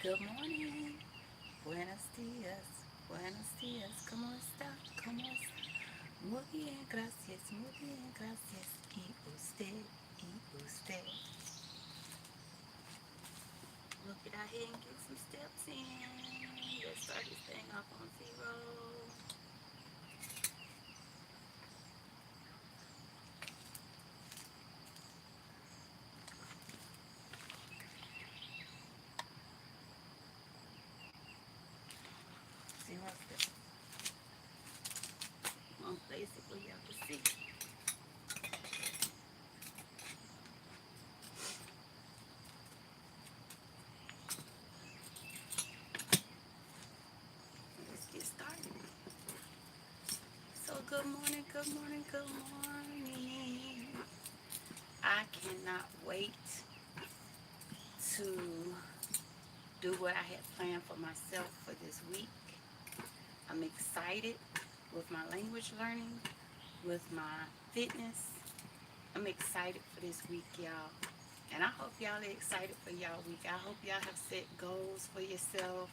Good morning. Buenos dias. Buenos dias. ¿Cómo está? ¿Cómo está? Muy bien, gracias. Muy bien, gracias. ¿Y usted? ¿Y usted? We'll get out here and get some steps in. Let's start this thing off on zero. Zero steps. Well, basically, you have to see. Let's get started. So, good morning, good morning, good morning. I cannot wait to do what I had planned for myself for this week. I'm excited with my language learning, with my fitness. I'm excited for this week, y'all. And I hope y'all are excited for y'all week. I hope y'all have set goals for yourself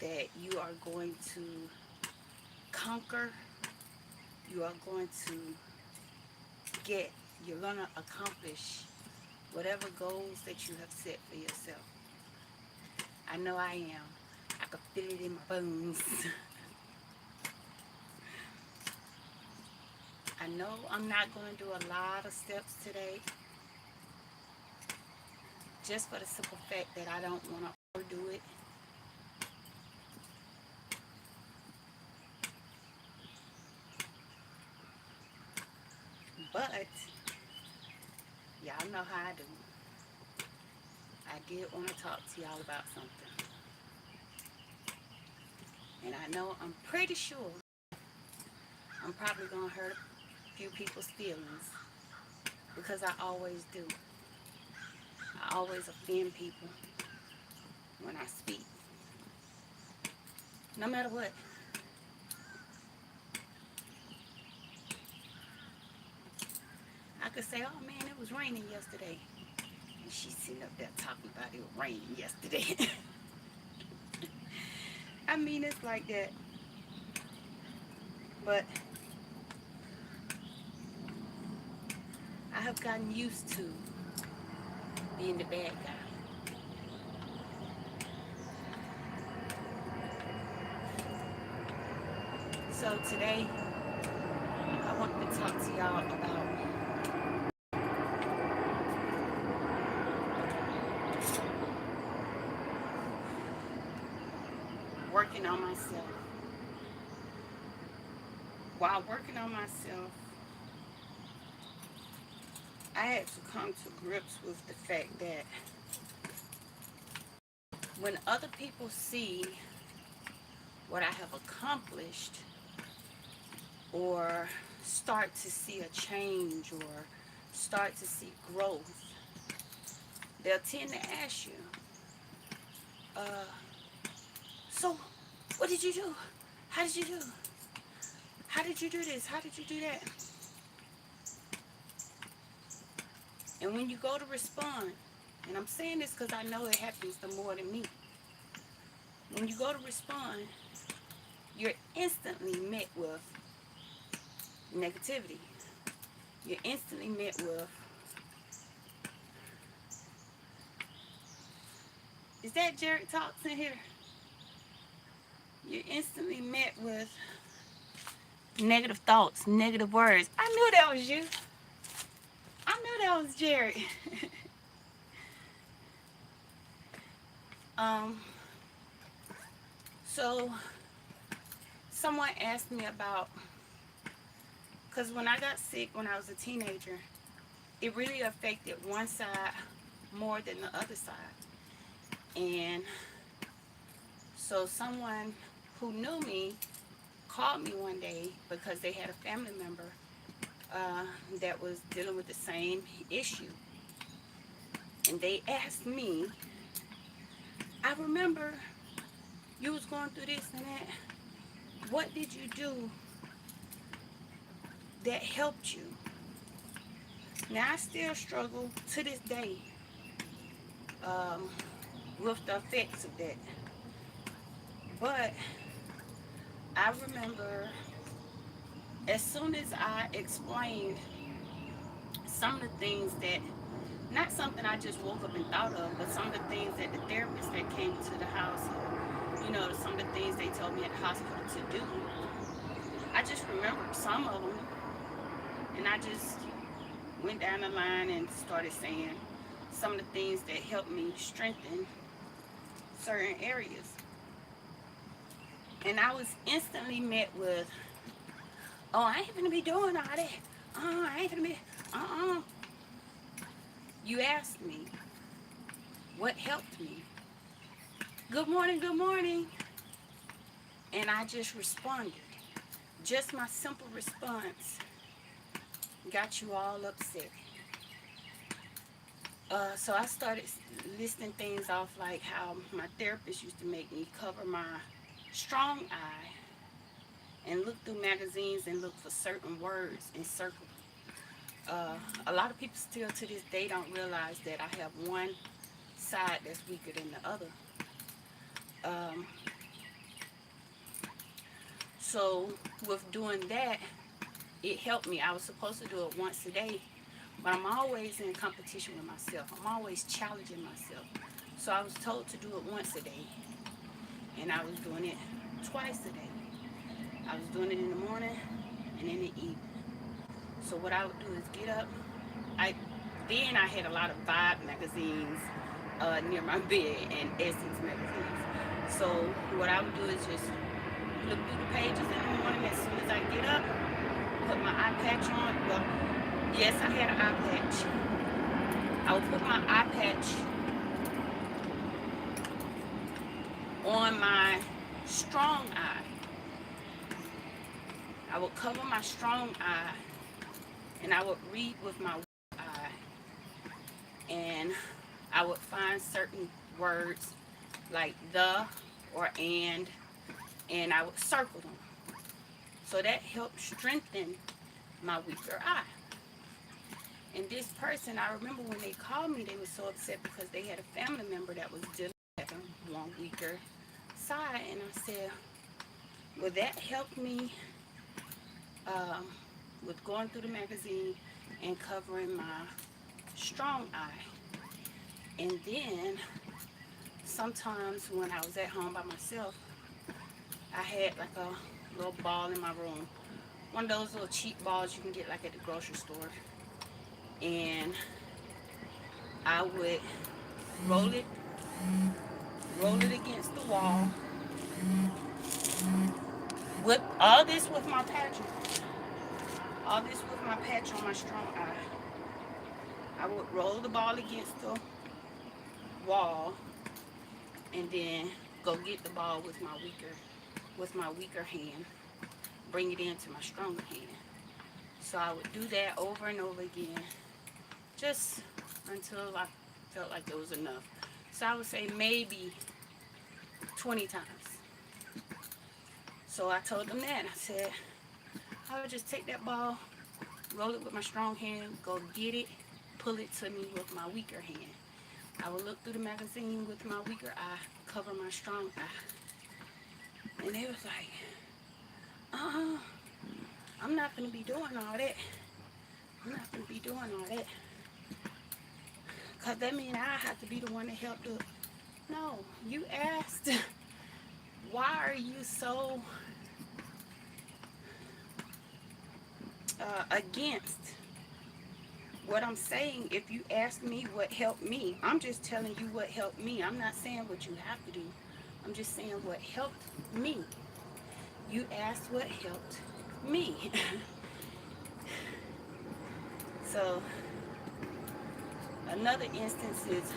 that you are going to conquer. You are going to get, you're going to accomplish whatever goals that you have set for yourself. I know I am. I can feel it in my bones. I know I'm not going to do a lot of steps today, just for the simple fact that I don't want to overdo it. But y'all know how I do. I did want to talk to y'all about something. And I know, I'm pretty sure I'm probably going to hurt a few people's feelings, because I always do. I always offend people when I speak. No matter what. I could say, oh man, it was raining yesterday. And she's sitting up there talking about it was raining yesterday. I mean, it's like that. But I have gotten used to being the bad guy. So today, I want to talk to y'all about working on myself. While working on myself, I had to come to grips with the fact that when other people see what I have accomplished, or start to see a change, or start to see growth, they'll tend to ask you, uh, so what did you do? How did you do? How did you do this? How did you do that? And when you go to respond, and I'm saying this because I know it happens to more than me, when you go to respond, you're instantly met with negativity. You're instantly met with, is that Jared Talks in here? You're instantly met with negative thoughts, negative words. I knew that was you. I knew that was Jared. um, so someone asked me about, because when I got sick when I was a teenager, it really affected one side more than the other side. And so someone who knew me called me one day because they had a family member that was dealing with the same issue. And they asked me, I remember you was going through this and that. What did you do that helped you? Now, I still struggle to this day. with the effects of that. But I remember as soon as I explained some of the things that, not something I just woke up and thought of, but some of the things that the therapist that came to the house, some of the things they told me at the hospital to do, I just remembered some of them, and I just went down the line and started saying some of the things that helped me strengthen certain areas. And I was instantly met with, oh, I ain't gonna be doing all that. I ain't gonna be, uh-uh. You asked me what helped me. Good morning, good morning. And I just responded. Just my simple response got you all upset. So I started listing things off like how my therapist used to make me cover my strong eye and look through magazines and look for certain words and circle them. A lot of people still to this day don't realize that I have one side that's weaker than the other. So with doing that, it helped me. I was supposed to do it once a day, but I'm always in competition with myself. I'm always challenging myself. So I was told to do it once a day, and I was doing it twice a day. I was doing it in the morning and in the evening. So what I would do is get up. Then I had a lot of Vibe magazines near my bed and Essence magazines. So what I would do is just look through the pages in the morning as soon as I get up, put my eye patch on. Well, yes, I had an eye patch. I would put my eye patch on my strong eye. I would cover my strong eye and I would read with my weak eye, and I would find certain words like the or and I would circle them. So that helped strengthen my weaker eye. And this person, I remember when they called me, they were so upset because they had a family member that was dealing with one weaker side. And I said, well, that helped me with going through the magazine and covering my strong eye. And then sometimes when I was at home by myself, I had like a little ball in my room. One of those little cheap balls you can get like at the grocery store. And I would roll it against the wall. With all this with my patch on. All this with my patch on my strong eye. I would roll the ball against the wall and then go get the ball with my weaker hand. Bring it into my stronger hand. So I would do that over and over again, just until I felt like it was enough. So I would say maybe 20 times. So I told them that. I said, I would just take that ball, roll it with my strong hand, go get it, pull it to me with my weaker hand. I would look through the magazine with my weaker eye, cover my strong eye. And they was like, I'm not going to be doing all that. I'm not going to be doing all that. Because that means I have to be the one to help the... No, you asked, why are you so against what I'm saying? If you ask me what helped me, I'm just telling you what helped me. I'm not saying what you have to do. I'm just saying what helped me. You asked what helped me. So another instance is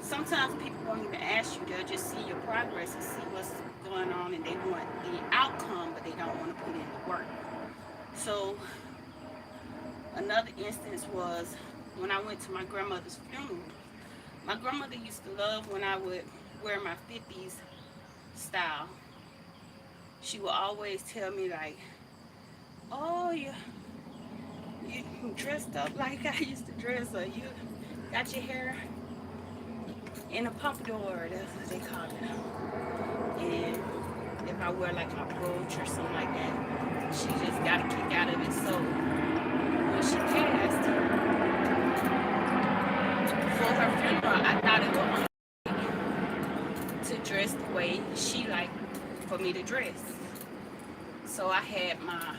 sometimes people won't even ask you. They'll just see your progress and see what's going on, and they want the outcome, but they don't want to put in the work. So another instance was when I went to my grandmother's funeral. My grandmother used to love when I would wear my 50s style. She would always tell me like, oh, you dressed up like I used to dress, or you got your hair in a pompadour, that's what they call it. And if I wear like my brooch or something like that, she just got a kick out of it. So when she passed, for her funeral, I thought it would to dress the way she liked for me to dress. So I had my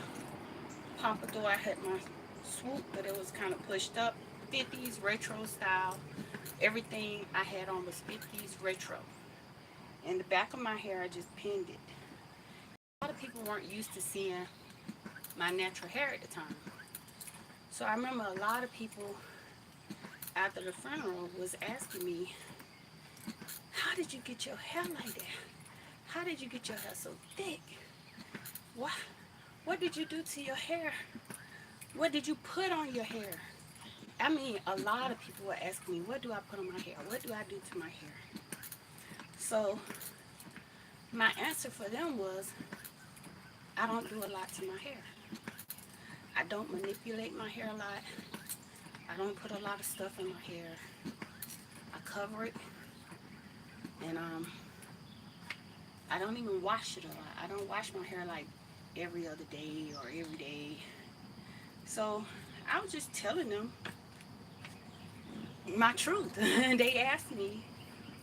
pompadour, I had my swoop, but it was kind of pushed up, 50s retro style. Everything I had on was 50s retro. And the back of my hair, I just pinned it. A lot of people weren't used to seeing my natural hair at the time. So I remember a lot of people after the funeral was asking me, how did you get your hair like that? How did you get your hair so thick? What did you do to your hair? What did you put on your hair? I mean, a lot of people were asking me, what do I put on my hair? What do I do to my hair? So my answer for them was, I don't do a lot to my hair. I don't manipulate my hair a lot. I don't put a lot of stuff in my hair. I cover it. And I don't even wash it a lot. I don't wash my hair like every other day or every day. So I was just telling them my truth. They asked me,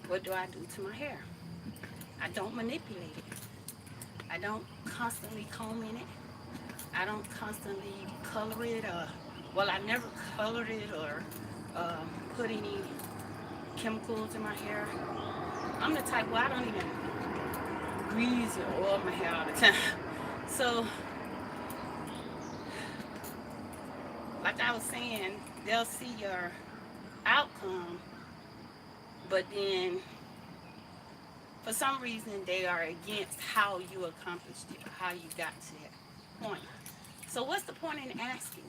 what do I do to my hair? I don't manipulate it. I don't constantly comb in it. I don't constantly color it. Well, I never colored it or put any chemicals in my hair. I'm the type where I don't even grease or oil my hair all the time. So, like I was saying, they'll see your outcome, but then for some reason they are against how you accomplished it, how you got to that point. So what's the point in asking?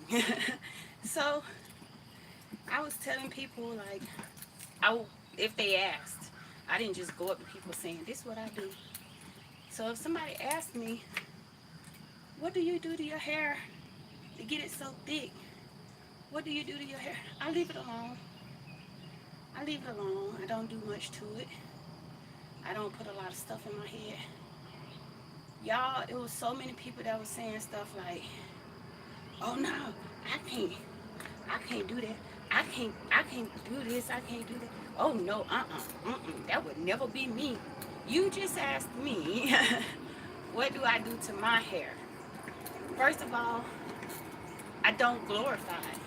So I was telling people, like, if they asked, I didn't just go up to people saying, this is what I do. So if somebody asked me, what do you do to your hair to get it so thick? What do you do to your hair? I leave it alone. I leave it alone. I don't do much to it. I don't put a lot of stuff in my head. Y'all, it was so many people that was saying stuff like, oh no, I can't do that. I can't do this, I can't do that. Oh no, that would never be me. You just asked me, what do I do to my hair? First of all, I don't glorify it.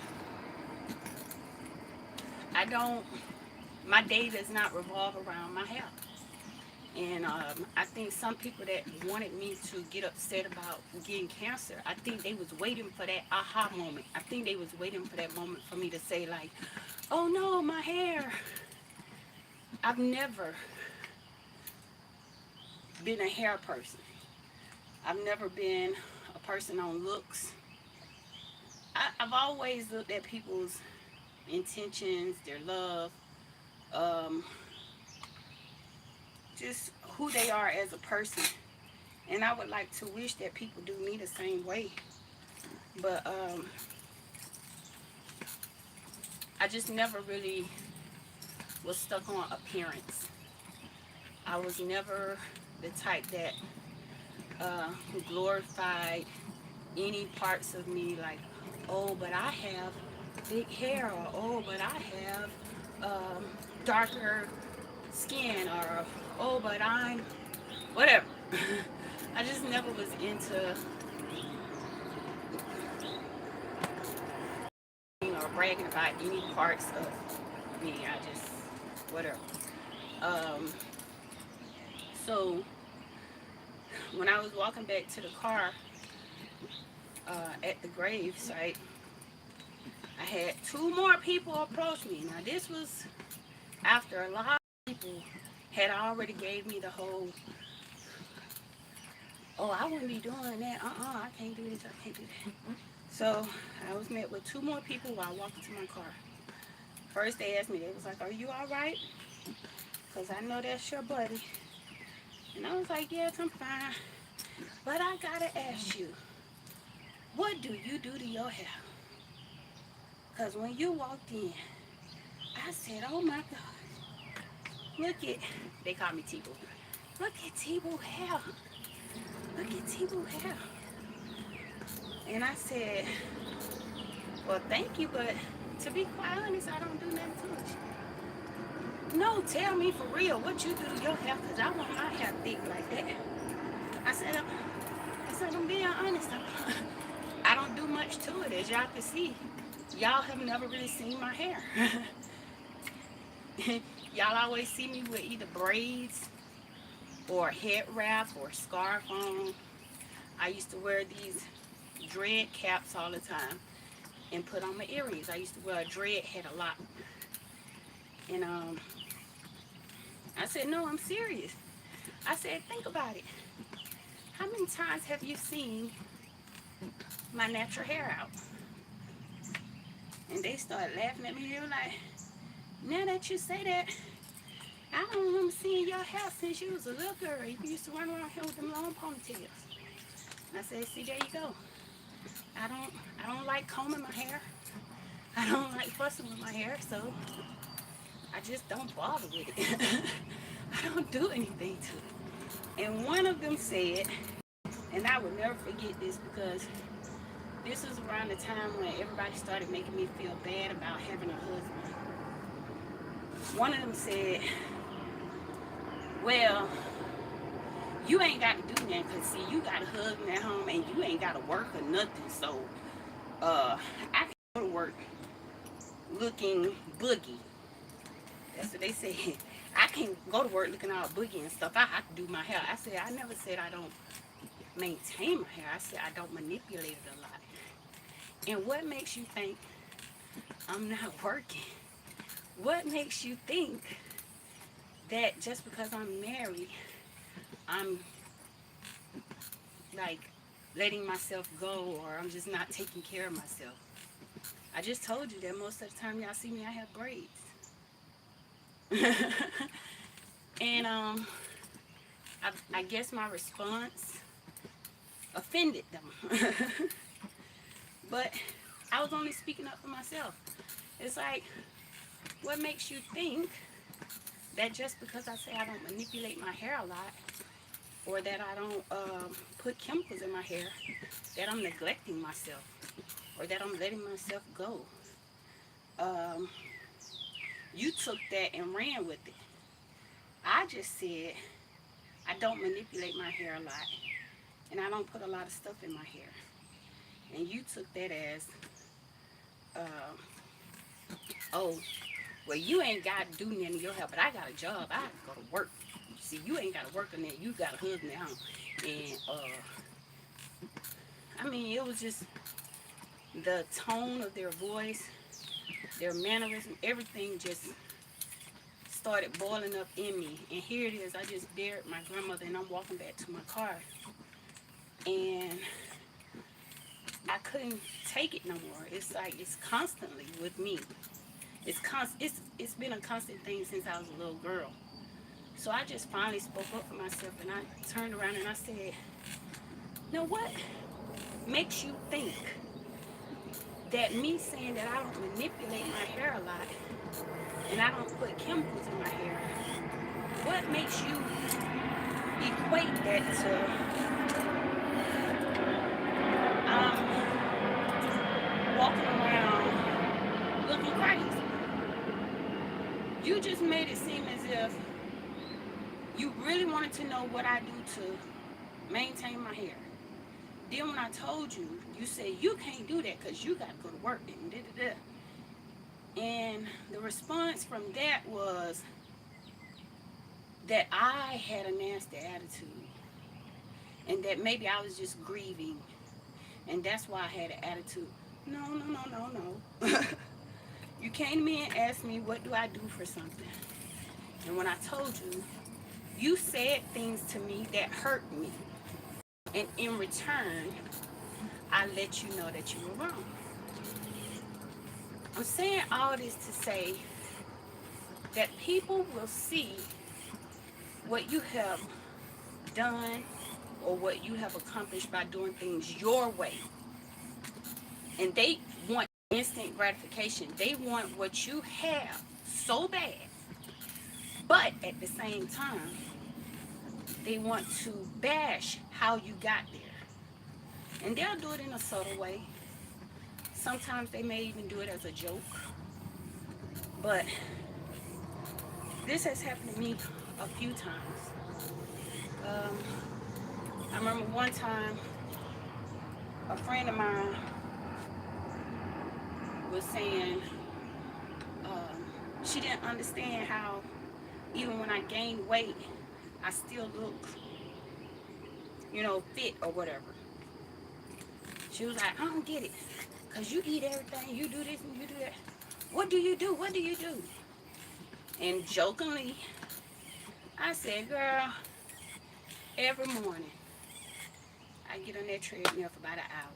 My day does not revolve around my hair. And I think some people that wanted me to get upset about getting cancer, I think they was waiting for that aha moment. I think they was waiting for that moment for me to say, like, oh no, my hair. I've never been a hair person. I've never been a person on looks. I've always looked at people's intentions, their love, just who they are as a person. And I would like to wish that people do me the same way. But I just never really was stuck on appearance. I was never the type that glorified any parts of me, like, oh, but I have thick hair, or oh, but I have darker skin, or oh, but I'm whatever. I just never was into or bragging about any parts of me. I just whatever. Um, so when I was walking back to the car at the grave site, I had 2 more people approach me. Now this was after a lot of people had already gave me the whole, oh, I wouldn't be doing that. I can't do this. I can't do that. So I was met with 2 more people while walking to my car. First they asked me, they was like, are you all right? Because I know that's your buddy. And I was like, yes, I'm fine. But I gotta ask you, what do you do to your hair? Because when you walked in, I said, oh my God, Look at, they call me T-Boo. Look at T-Boo hair. Look at T-Boo hair. And I said, well, thank you, but to be quite honest, I don't do nothing to it. No, tell me for real what you do to your hair, because I want my hair thick like that. I said, I'm being honest. I don't do much to it, as y'all can see. Y'all have never really seen my hair. Y'all always see me with either braids or head wrap or scarf on. I used to wear these dread caps all the time and put on my earrings. I used to wear a dread head a lot. And I said, no, I'm serious. I said, think about it. How many times have you seen my natural hair out? And they started laughing at me. They were like, now that you say that, I don't remember seeing your hair since you was a little girl. You used to run around here with them long ponytails. I said, see, there you go. I don't like combing my hair. I don't like fussing with my hair, so I just don't bother with it. I don't do anything to it. And one of them said, and I would never forget this because this was around the time when everybody started making me feel bad about having a husband. One of them said, well, you ain't got to do nothing because, see, you got a husband at home and you ain't got to work or nothing. So, I can go to work looking boogie. That's what they said. I can go to work looking all boogie and stuff. I have to do my hair. I said, I never said I don't maintain my hair. I said I don't manipulate it a lot. And what makes you think I'm not working? What makes you think that just because I'm married, I'm like letting myself go, or I'm just not taking care of myself? I just told you that most of the time y'all see me, I have braids. And I guess my response offended them. But I was only speaking up for myself. It's like, what makes you think that just because I say I don't manipulate my hair a lot, or that I don't put chemicals in my hair, that I'm neglecting myself, or that I'm letting myself go? You took that and ran with it. I just said I don't manipulate my hair a lot, and I don't put a lot of stuff in my hair. And you took that as, oh, well, you ain't got to do nothing in your hair, but I got a job. I have to go to work. See, you ain't got to work on that. You got a husband at home. And, I mean, it was just the tone of their voice, their mannerism, everything just started boiling up in me. And here it is. I just buried my grandmother, and I'm walking back to my car. And I couldn't take it no more. It's like it's constantly with me. It's been a constant thing since I was a little girl. So I just finally spoke up for myself, and I turned around and I said, you know what makes you think that me saying that I don't manipulate my hair a lot and I don't put chemicals in my hair, what makes you equate that to walking around looking crazy? You just made it seem as if you really wanted to know what I do to maintain my hair. Then when I told you, you said you can't do that because you got to go to work and da-da-da. And the response from that was that I had a nasty attitude, and that maybe I was just grieving, and that's why I had an attitude. No. You came to me and asked me, what do I do for something? And when I told you, you said things to me that hurt me. And in return, I let you know that you were wrong. I'm saying all this to say that people will see what you have done or what you have accomplished by doing things your way. And they want instant gratification. They want what you have so bad But at the same time, they want to bash how you got there. And they'll do it in a subtle way. Sometimes they may even do it as a joke. But this has happened to me a few times. Um, I remember one time a friend of mine was saying she didn't understand how even when I gained weight, I still look, fit or whatever. She was like, I don't get it. Because you eat everything, you do this and you do that. What do you do? What do you do? And jokingly, I said, girl, every morning, I get on that treadmill for about an hour.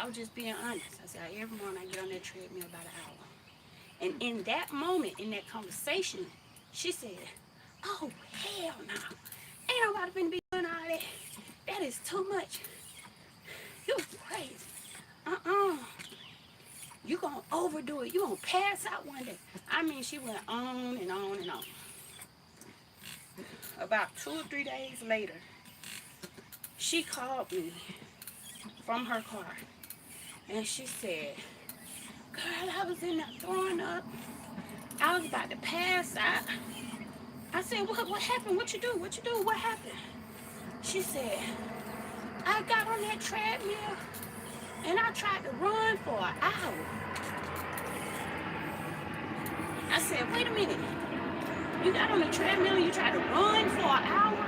I was just being honest. I said, every morning I get on that treadmill about an hour. And in that moment, in that conversation, she said, oh, hell no. Ain't nobody finna be doing all that. That is too much. You crazy. You gonna overdo it. You gonna pass out one day. I mean, she went on and on and on. About 2 or 3 days later, she called me from her car. And she said, girl, I was in there throwing up. I was about to pass out. I said, what happened? What you do? What you do? What happened? She said, I got on that treadmill and I tried to run for an hour. I said, wait a minute. You got on the treadmill and you tried to run for an hour?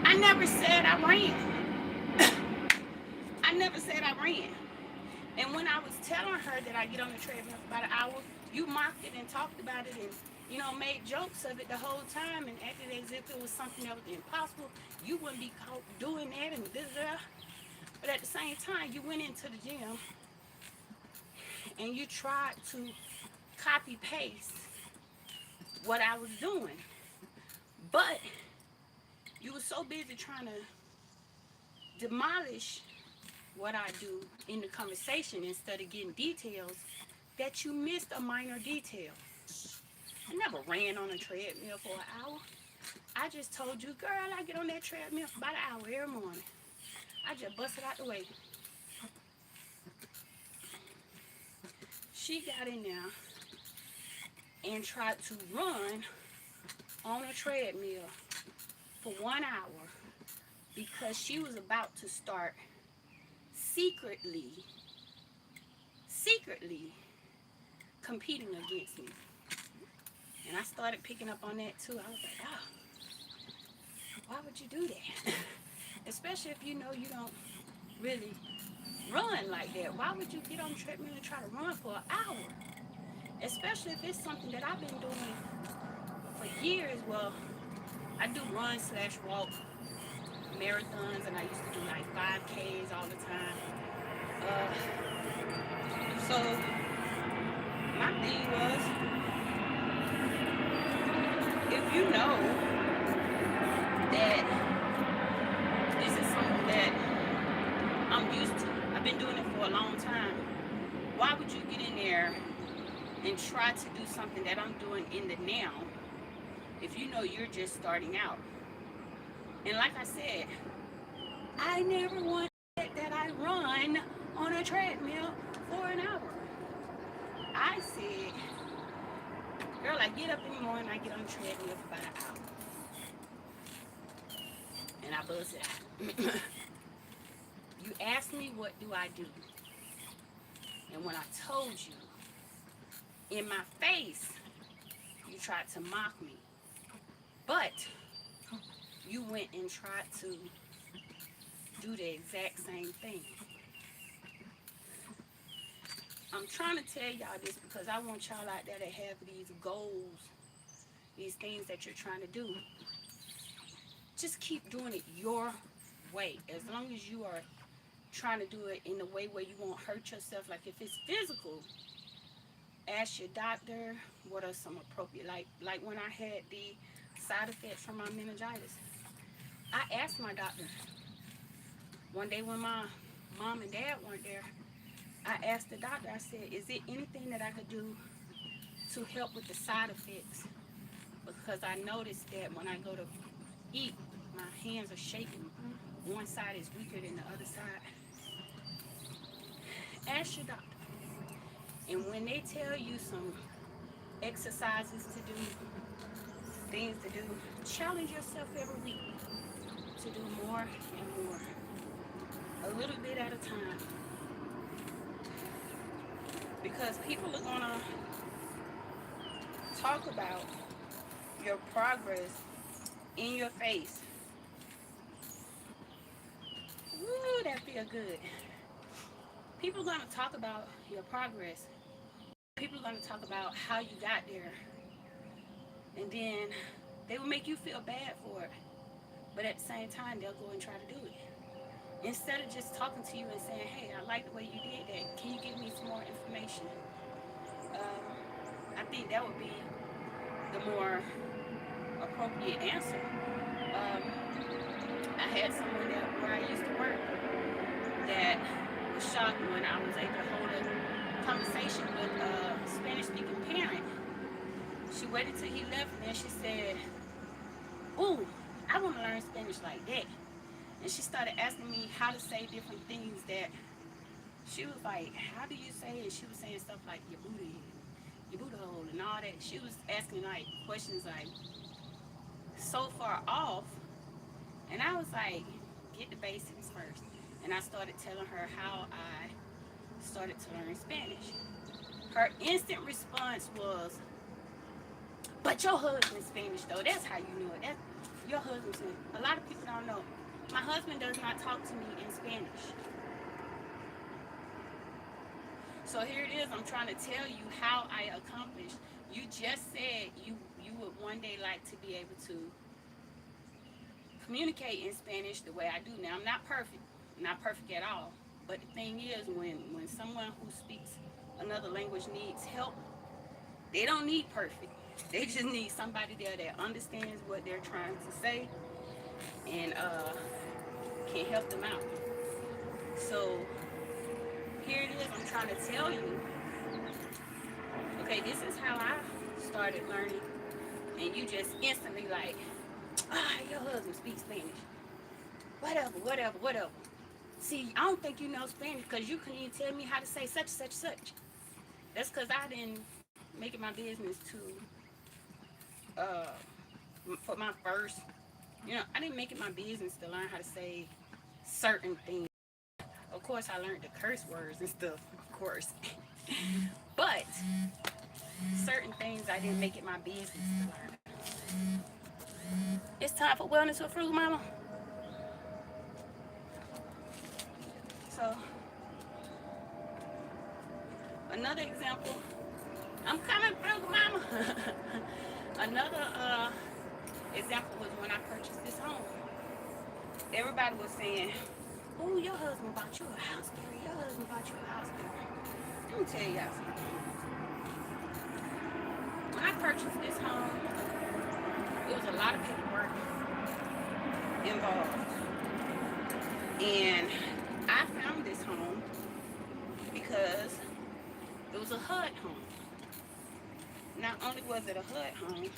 I never said I ran. I never said I ran. And when I was telling her that I get on the treadmill for about an hour, you mocked it and talked about it and, made jokes of it the whole time and acted as if it was something that was impossible. You wouldn't be caught doing that and this. But at the same time, you went into the gym and you tried to copy paste what I was doing. But you were so busy trying to demolish what I do in the conversation instead of getting details that you missed a minor detail. I never ran on a treadmill for an hour. I just told you, girl, I get on that treadmill for about an hour every morning. I just busted out the way. She got in there and tried to run on a treadmill for 1 hour because she was about to start secretly competing against me. And I started picking up on that too. I was like, why would you do that? Especially if you know you don't really run like that. Why would you get on the treadmill and try to run for an hour? Especially if it's something that I've been doing for years. Well, I do run/walk marathons, and I used to do like 5Ks all the time. So my thing was, if you know that this is something that I'm used to, I've been doing it for a long time, why would you get in there and try to do something that I'm doing in the now if you know you're just starting out? And like I said, I never wanted that I run on a treadmill for an hour. I said, girl, I get up in the morning, I get on the treadmill for about an hour. And I buzz it out. You asked me, what do I do? And when I told you, in my face, you tried to mock me. But you went and tried to do the exact same thing. I'm trying to tell y'all this because I want y'all out there to have these goals, these things that you're trying to do. Just keep doing it your way. As long as you are trying to do it in a way where you won't hurt yourself. Like if it's physical, ask your doctor what are some appropriate, like when I had the side effects from my meningitis. I asked my doctor one day when my mom and dad weren't there. I asked the doctor, I said, is there anything that I could do to help with the side effects? Because I noticed that when I go to eat, my hands are shaking. One side is weaker than the other side. Ask your doctor. And when they tell you some exercises to do, things to do, challenge yourself every week to do more and more, a little bit at a time. Because people are going to talk about your progress in your face. Ooh, that feel good. People are going to talk about your progress. People are going to talk about how you got there. And then they will make you feel bad for it. But at the same time, they'll go and try to do it. Instead of just talking to you and saying, hey, I like the way you did that. Can you give me some more information? I think that would be the more appropriate answer. I had someone where I used to work that was shocked when I was able to hold a conversation with a Spanish-speaking parent. She waited till he left and then she said, ooh, I want to learn Spanish like that. And she started asking me how to say different things that she was like, how do you say it? She was saying stuff like your Buddha hole and all that. She was asking like questions like so far off. And I was like, get the basics first. And I started telling her how I started to learn Spanish. Her instant response was, but your husband's Spanish though. That's how you know it. That's your husband's Spanish. A lot of people don't know. My husband does not talk to me in Spanish. So here it is. I'm trying to tell you how I accomplished. You just said you would one day like to be able to communicate in Spanish the way I do now. I'm not perfect at all. But the thing is, when someone who speaks another language needs help, they don't need perfect. They just need somebody there that understands what they're trying to say and can help them out. So here it is. I'm trying to tell you, okay, this is how I started learning. And you just instantly like, your husband speaks Spanish. Whatever. See, I don't think you know Spanish because you couldn't even tell me how to say such. That's because I didn't make it my business to, for my first, I didn't make it my business to learn how to say certain things. Of course, I learned the curse words and stuff, of course. But certain things I didn't make it my business to learn. It's time for Wellness with Frugal Mama. So, another example, I'm coming, Frugal Mama. Another example was when I purchased this home. Everybody was saying, oh, your husband bought you a house, Gary. Your husband bought you a house, Gary. Let me tell y'all something. When I purchased this home, there was a lot of paperwork involved. And I found this home because it was a HUD home. Not only was it a HUD home,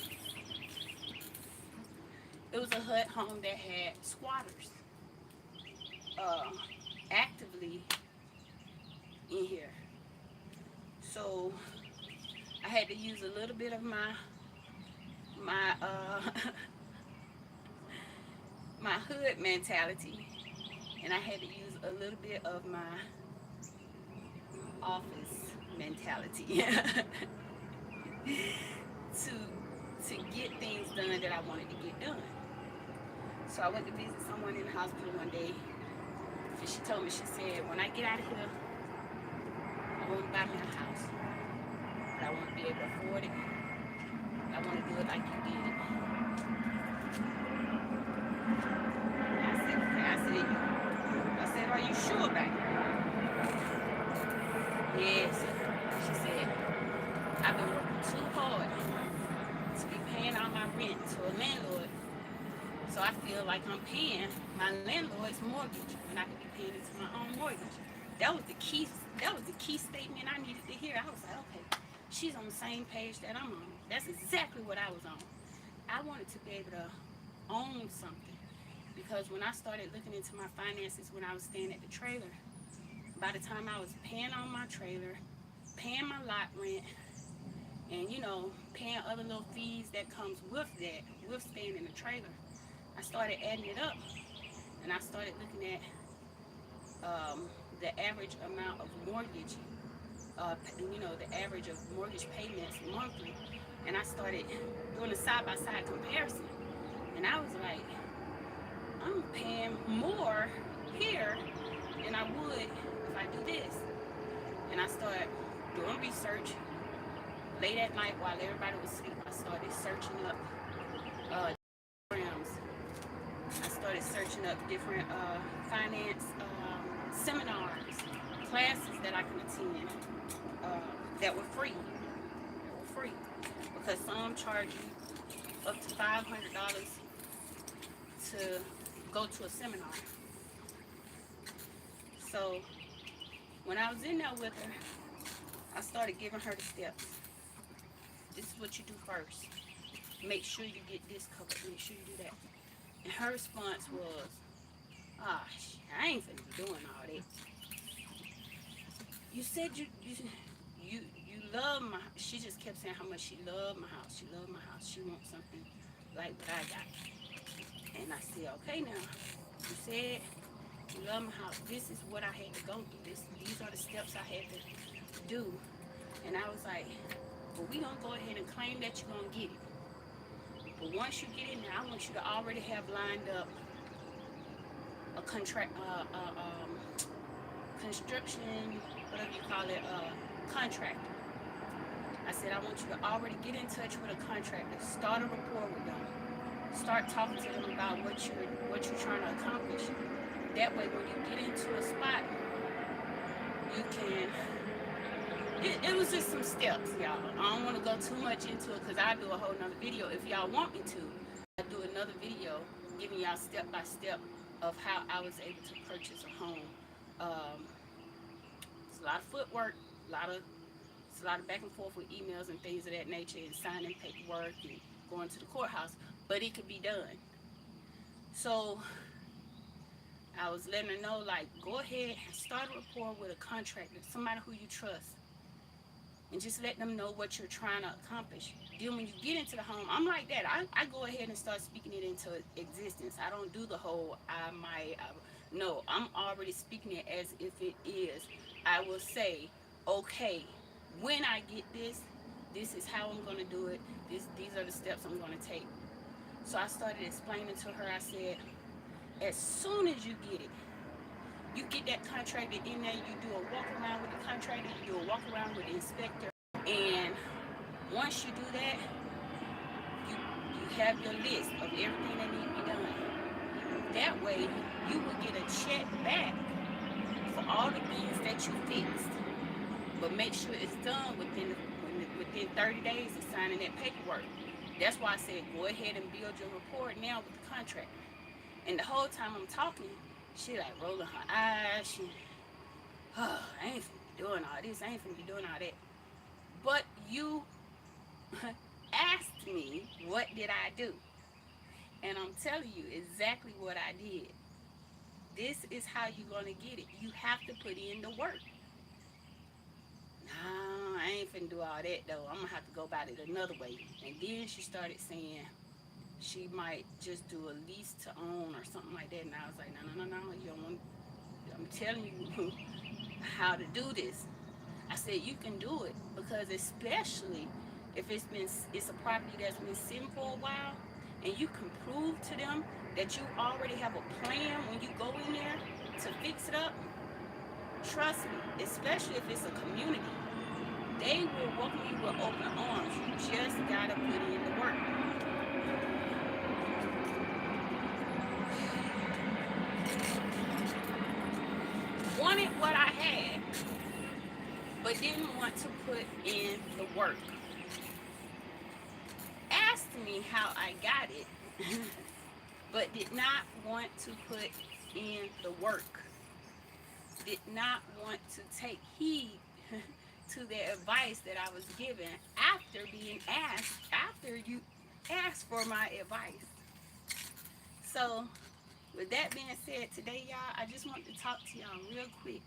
it was a HUD home that had squatters actively in here. So I had to use a little bit of my my hood mentality, and I had to use a little bit of my office mentality to get things done that I wanted to get done. So I went to visit someone in the hospital one day, and she told me, she said, when I get out of here, I want to buy me a house, but I want to be able to afford it. I want to do it like you did. I said, are you sure about it? Yes. She said, I've been working too hard to be paying all my rent to a landlord, so I feel like I'm paying my landlord's mortgage when I could be paying it to my own mortgage. That was the key That was the key statement I needed to hear. I was like, okay, she's on the same page that I'm on. That's exactly what I was on. I wanted to be able to own something, because when I started looking into my finances when I was staying at the trailer, by the time I was paying on my trailer, paying my lot rent, and paying other little fees that comes with that, with staying in the trailer, I started adding it up, and I started looking at the average amount of mortgage, the average of mortgage payments monthly, and I started doing a side-by-side comparison, and I was like, I'm paying more here than I would if I do this. And I started doing research late at night while everybody was asleep. I started searching up programs. I started searching up different finance seminars, classes that I can attend that were free. Because some charge you up to $500 to go to a seminar. So when I was in there with her, I started giving her the steps. This is what you do first. Make sure you get this covered. Make sure you do that. And her response was, I ain't finna be doing all that. You said you love my. She just kept saying how much she loved my house. She loved my house. She wants something like what I got. And I said, okay, now you said you love my house. This is what I had to go through. These are the steps I had to do. And I was like, well, we gonna go ahead and claim that you're gonna get it. But once you get in there, I want you to already have lined up a contract, construction, whatever you call it, contractor. I said, I want you to already get in touch with a contractor, start a rapport with them, start talking to them about what you're trying to accomplish. That way, when you get into a spot, you can. It was just some steps, y'all. I don't want to go too much into it because I do a whole nother video. If y'all want me to, I'll do another video giving y'all step by step of how I was able to purchase a home. It's a lot of footwork, it's a lot of back and forth with emails and things of that nature, and signing paperwork and going to the courthouse, but it could be done. So I was letting her know, like, go ahead and start a rapport with a contractor, somebody who you trust, and just let them know what you're trying to accomplish. Then when you get into the home, I'm like that. I go ahead and start speaking it into existence. I don't do the whole no, I'm already speaking it as if it is. I will say, okay, when I get this is how I'm going to do it. These are the steps I'm going to take. So I started explaining to her. I said, as soon as you get it, you get that contractor in there, you do a walk around with the contractor, you do a walk around with the inspector, and once you do that, you have your list of everything that needs to be done. That way, you will get a check back for all the things that you fixed. But make sure it's done within 30 days of signing that paperwork. That's why I said go ahead and build your rapport now with the contractor. And the whole time I'm talking, she like rolling her eyes. I ain't finna be doing all this. I ain't finna be doing all that. But you asked me, what did I do? And I'm telling you exactly what I did. This is how you're going to get it. You have to put in the work. No, I ain't finna do all that, though. I'm going to have to go about it another way. And then she started saying she might just do a lease to own or something like that. And I was like, no. You don't want, I'm telling you how to do this. I said, you can do it, because especially if it's a property that's been sitting for a while, and you can prove to them that you already have a plan when you go in there to fix it up. Trust me, especially if it's a community, they will welcome you with open arms. You just gotta put in the work. Wanted what I had, but didn't want to put in the work. Asked me how I got it, but did not want to put in the work. did not want to take heed to the advice that I was given after being asked, after you asked for my advice. So, with that being said, today, y'all, I just want to talk to y'all real quick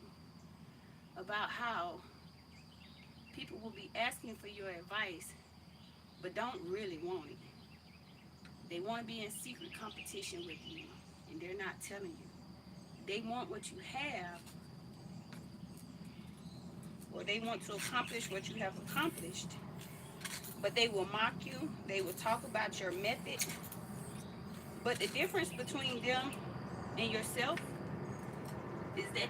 about how people will be asking for your advice, but don't really want it. They want to be in secret competition with you, and they're not telling you. They want what you have, or they want to accomplish what you have accomplished, but they will mock you. They will talk about your method. But the difference between them and yourself is that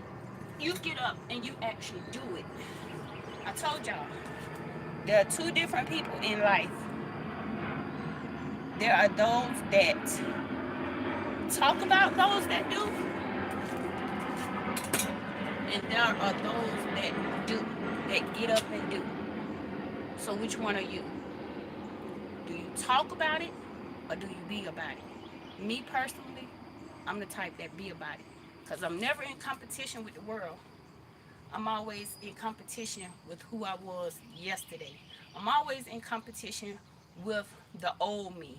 you get up and you actually do it. I told y'all, there are two different people in life. There are those that talk about those that do, and there are those that do, that get up and do. So which one are you? Do you talk about it or do you be about it? Me personally, I'm the type that be about it, because I'm never in competition with the world. I'm always in competition with who I was yesterday. I'm always in competition with the old me.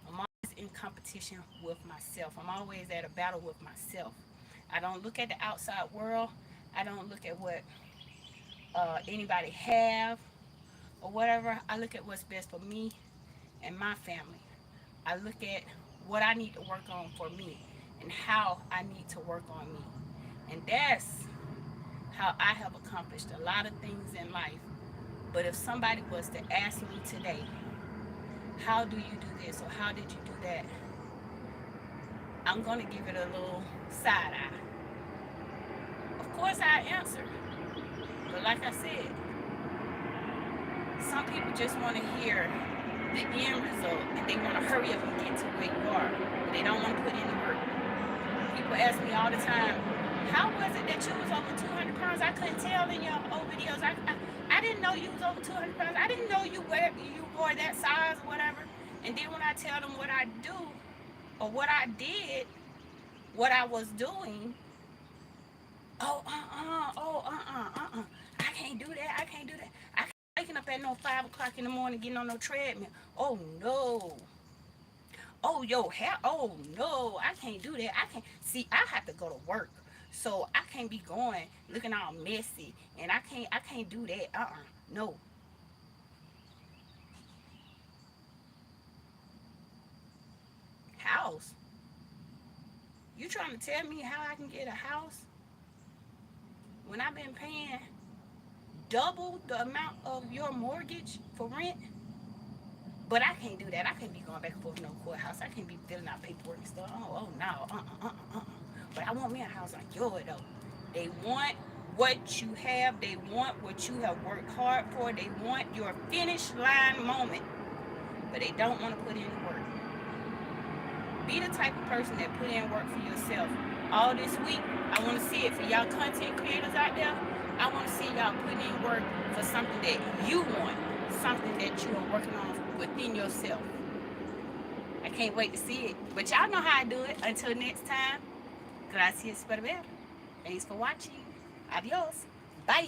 I'm always in competition with myself. I'm always at a battle with myself. I don't look at the outside world. I don't look at what anybody have or whatever. I look at what's best for me and my family. I look at what I need to work on for me and how I need to work on me. And that's how I have accomplished a lot of things in life. But if somebody was to ask me today, how do you do this or how did you do that? I'm going to give it a little side eye. Of course I answer. But like I said, some people just want to hear the end result and they want to hurry up and get to where you are. But they don't want to put in the work. People ask me all the time, how was it that you was over 200 pounds? I couldn't tell in your old videos. I didn't know you was over 200 pounds. I didn't know you wore that size or whatever. And then when I tell them what I do or what I did, what I was doing, I can't do that. I can't do that. I can't waking up at no 5 o'clock in the morning getting on no treadmill. Oh no. Oh yo, oh no, I can't do that. I can't see. I have to go to work, so I can't be going looking all messy, and I can't do that. No. House? You trying to tell me how I can get a house when I've been paying double the amount of your mortgage for rent? But I can't do that. I can't be going back and forth to no courthouse. I can't be filling out paperwork and stuff. Oh no. But I want me a house like yours though. They want what you have. They want what you have worked hard for. They want your finish line moment. But they don't want to put in the work. Be the type of person that put in work for yourself. All this week, I want to see it for y'all content creators out there. I want to see y'all putting in work for something that you want. Something that you are working on within yourself. I can't wait to see it. But y'all know how I do it. Until next time, gracias por ver. Thanks for watching. Adios. Bye.